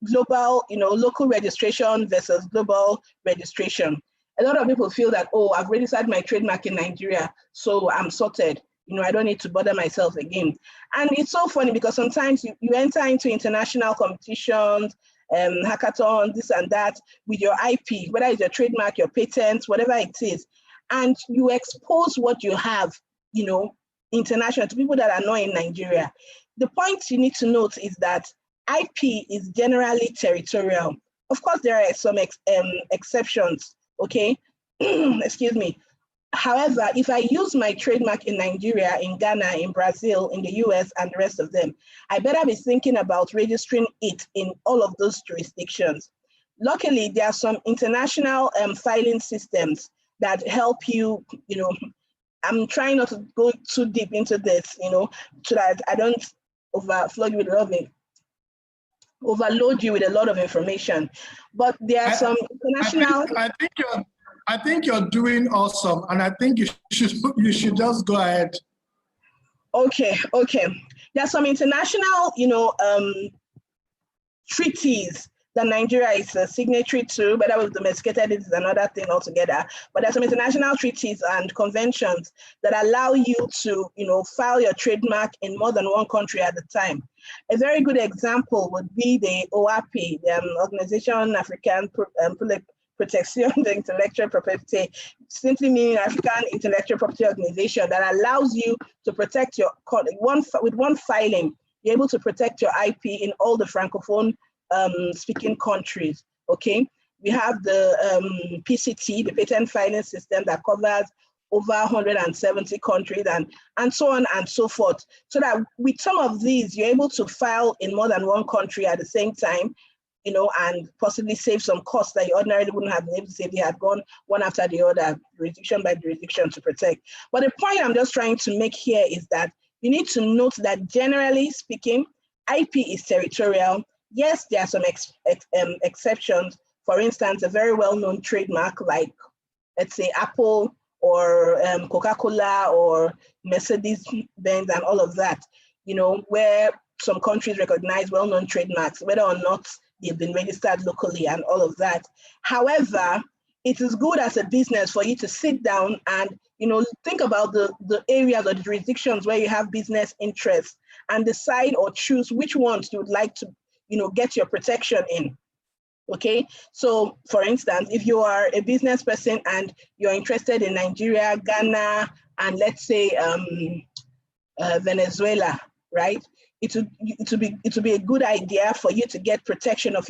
global, local registration versus global registration. A lot of people feel that, oh, I've registered my trademark in Nigeria, so I'm sorted. I don't need to bother myself again. And it's so funny because sometimes you enter into international competitions, hackathons, this and that, with your IP, whether it's your trademark, your patents, whatever it is, and you expose what you have, international to people that are not in Nigeria. The point you need to note is that IP is generally territorial. Of course, there are some exceptions, okay? Excuse me. However, if I use my trademark in Nigeria, in Ghana, in Brazil, in the US, and the rest of them, I better be thinking about registering it in all of those jurisdictions. Luckily, there are some international filing systems that help you, I'm trying not to go too deep into this, so that I don't overload you with a lot of information. But there are some international. I think you're doing awesome, and I think you should just go ahead. Okay. There are some international, treaties that Nigeria is a signatory to, but that was domesticated, it is another thing altogether. But there are some international treaties and conventions that allow you to, file your trademark in more than one country at a time. A very good example would be the OAPI, the Organization African Protection de Intellectual Property, simply meaning African Intellectual Property Organization, that allows you to protect with one filing, you're able to protect your IP in all the Francophone speaking countries, okay? We have the PCT, the Patent Filing System, that covers over 170 countries and so on and so forth. So that with some of these, you're able to file in more than one country at the same time, and possibly save some costs that you ordinarily wouldn't have been able to save if you had gone one after the other, jurisdiction by jurisdiction, to protect. But the point I'm just trying to make here is that you need to note that generally speaking, IP is territorial. Yes, there are some exceptions. For instance, a very well-known trademark like, let's say, Apple or Coca-Cola or Mercedes-Benz and all of that, where some countries recognize well-known trademarks, whether or not they've been registered locally and all of that. However, it is good as a business for you to sit down and think about the areas or the jurisdictions where you have business interests and decide or choose which ones you would like to get your protection in. Okay, so for instance, if you are a business person and you're interested in Nigeria, Ghana, and let's say Venezuela, right? It would be a good idea for you to get protection of